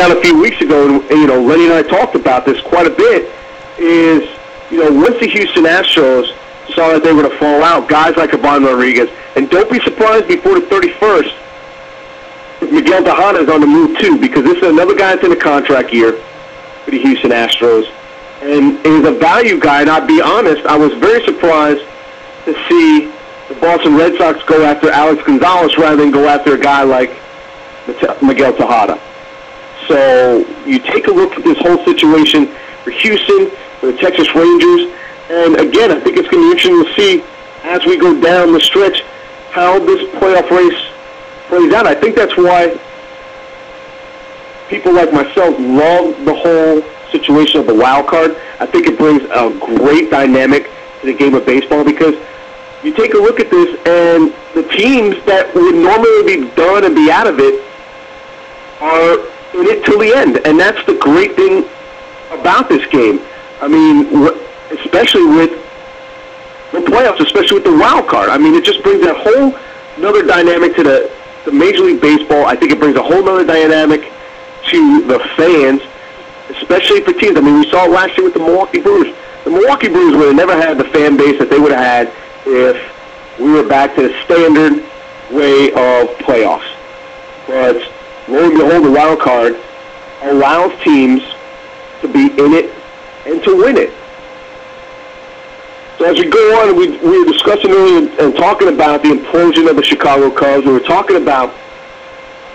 down a few weeks ago, and Lenny and I talked about this quite a bit, is, once the Houston Astros saw that they were going to fall out, guys like Ivan Rodriguez, and don't be surprised before the 31st, if Miguel Tejada is on the move too, because this is another guy that's in a contract year for the Houston Astros, and is a value guy, and I'll be honest, I was very surprised to see the Boston Red Sox go after Alex Gonzalez rather than go after a guy like Miguel Tejada. So you take a look at this whole situation for Houston, for the Texas Rangers, and again, I think it's going to be interesting to see as we go down the stretch how this playoff race plays out. I think that's why people like myself love the whole situation of the wild card. I think it brings a great dynamic to the game of baseball, because you take a look at this and the teams that would normally be done and be out of it are in it till the end, and that's the great thing about this game. I mean, especially with the playoffs, especially with the wild card. I mean, it just brings a whole another dynamic to the Major League Baseball. I think it brings a whole other dynamic to the fans, especially for teams. I mean, we saw it last year with the Milwaukee Brewers. The Milwaukee Brewers would have never had the fan base that they would have had if we were back to the standard way of playoffs. But lo and behold, the wild card allows teams to be in it and to win it. So as we go on, we were discussing earlier and talking about the implosion of the Chicago Cubs. We were talking about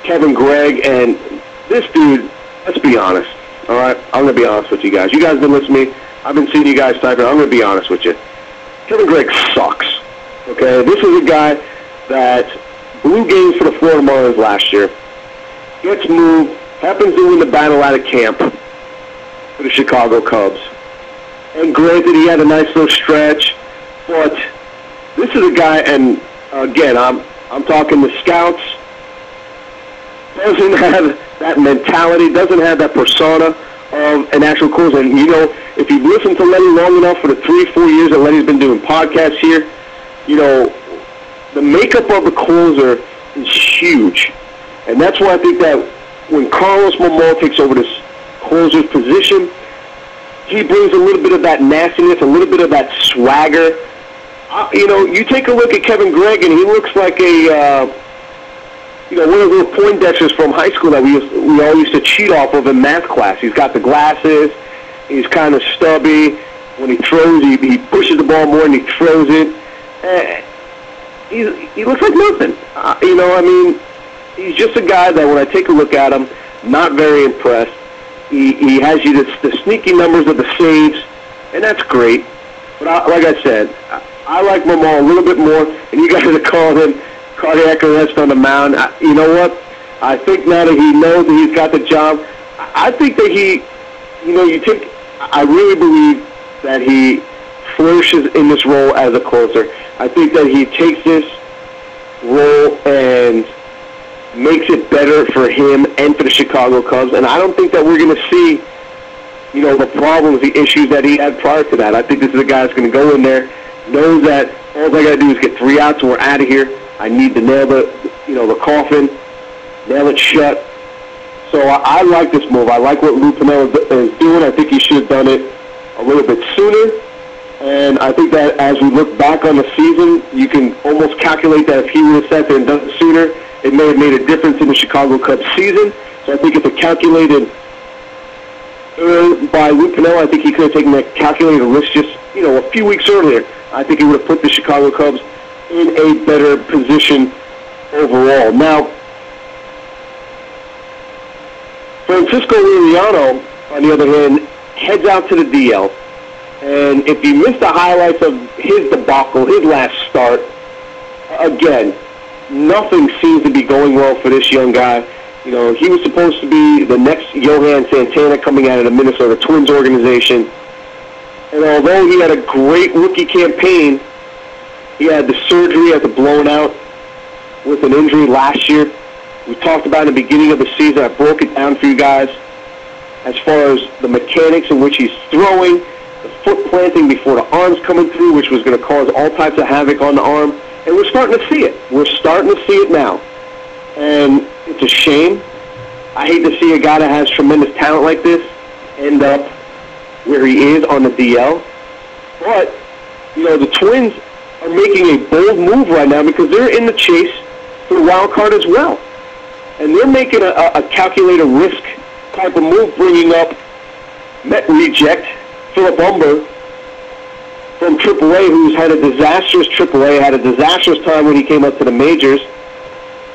Kevin Gregg, and this dude, let's be honest, all right? I'm going to be honest with you guys. You guys have been listening to me. I've been seeing you guys typing. I'm going to be honest with you. Kevin Gregg sucks, okay? This is a guy that blew games for the Florida Marlins last year, gets moved, happens to win the battle out of camp for the Chicago Cubs. And granted, he had a nice little stretch, but this is a guy, and again, I'm talking the scouts, doesn't have that mentality, doesn't have that persona of an actual closer. And, if you've listened to Lenny long enough for the 3-4 years that Lenny's been doing podcasts here, the makeup of the closer is huge. And that's why I think that when Carlos Momo takes over this closer's position, he brings a little bit of that nastiness, a little bit of that swagger. You take a look at Kevin Gregg, and he looks like a, one of the Poindexters from high school that we all used to cheat off of in math class. He's got the glasses. He's kind of stubby. When he throws, he pushes the ball more and he throws it. He looks like nothing. He's just a guy that when I take a look at him, not very impressed. He has you the sneaky numbers of the saves, and that's great. But like I said, I like Momo a little bit more, and you guys are calling him cardiac arrest on the mound. You know what? I think now that he knows that he's got the job, I think that I really believe that he flourishes in this role as a closer. I think that he takes this role and makes it better for him and for the Chicago Cubs, and I don't think that we're going to see, the problems, the issues that he had prior to that. I think this is a guy that's going to go in there, knows that all I got to do is get 3 outs and we're out of here. I need to nail the coffin, nail it shut. So I like this move. I like what Lou Piniella is doing. I think he should have done it a little bit sooner. And I think that as we look back on the season, you can almost calculate that if he would have sat there and done it sooner, it may have made a difference in the Chicago Cubs season. So I think if it calculated by Lou Piniella, I think he could have taken that calculated risk just, a few weeks earlier. I think he would have put the Chicago Cubs in a better position overall. Now, Francisco Liriano, on the other hand, heads out to the DL. And if you missed the highlights of his debacle, his last start, again, nothing seems to be going well for this young guy. He was supposed to be the next Johan Santana coming out of the Minnesota Twins organization. And although he had a great rookie campaign, he had the surgery after blowing out with an injury last year. We talked about in the beginning of the season. I broke it down for you guys as far as the mechanics in which he's throwing, the foot planting before the arm's coming through, which was going to cause all types of havoc on the arm. And we're starting to see it. We're starting to see it now. And it's a shame. I hate to see a guy that has tremendous talent like this end up where he is on the DL. But, the Twins are making a bold move right now because they're in the chase for the wild card as well. And they're making a calculated risk type of move, bringing up Met reject Philip Humber from AAA, who's had a disastrous AAA, had a disastrous time when he came up to the majors.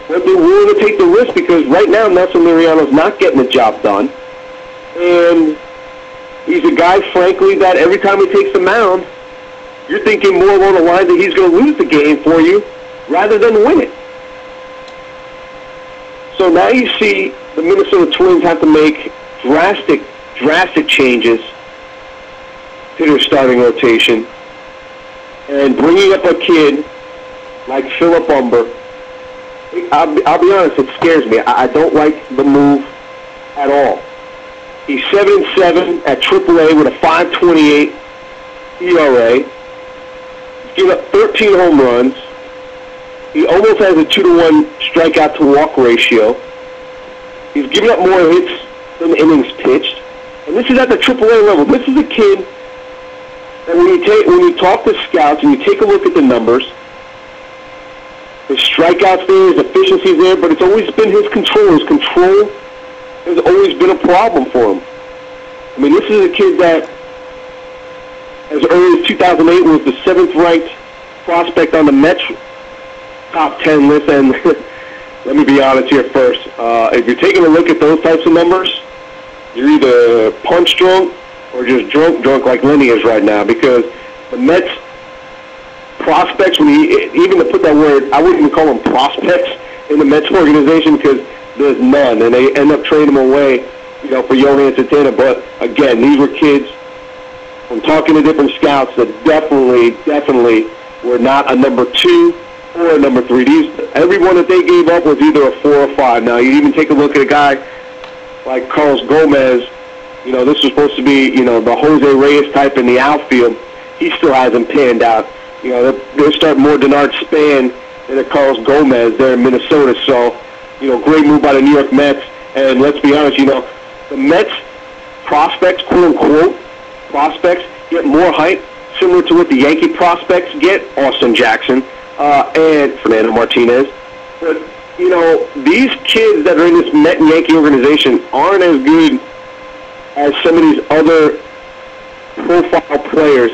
But they're willing to take the risk because right now Nelson Liriano's not getting the job done. And he's a guy, frankly, that every time he takes the mound, you're thinking more along the lines that he's going to lose the game for you rather than win it. So now you see the Minnesota Twins have to make drastic changes to their starting rotation. And bringing up a kid like Philip Humber, I'll be honest, it scares me. I don't like the move at all. He's 7-7 at AAA with a 5.28 ERA. He's given up 13 home runs. He almost has a 2-to-1 strikeout to walk ratio. He's given up more hits than innings pitched. And this is at the AAA level. This is a kid that when you talk to scouts and you take a look at the numbers, his strikeouts there, his efficiency's there, but it's always been his control. His control has always been a problem for him. I mean, this is a kid that, as early as 2008, was the 7th-ranked prospect on the Mets top 10 list. And let me be honest here first. If you're taking a look at those types of numbers, you're either punch drunk or just drunk like Lenny is right now, because the Mets prospects, even to put that word, I wouldn't even call them prospects in the Mets organization because there's none, and they end up trading them away, for Johan Santana. But again, these were kids, from talking to different scouts, that definitely were not a number 2 or a number 3. Everyone that they gave up was either a 4 or 5. Now, you even take a look at a guy like Carlos Gomez. This was supposed to be, the Jose Reyes type in the outfield. He still hasn't panned out. They're starting more Denard Span than a Carlos Gomez there in Minnesota. So, great move by the New York Mets. And let's be honest, the Mets prospects, quote-unquote prospects, get more hype, similar to what the Yankee prospects get, Austin Jackson and Fernando Martinez. But, these kids that are in this Met and Yankee organization aren't as good as some of these other profile players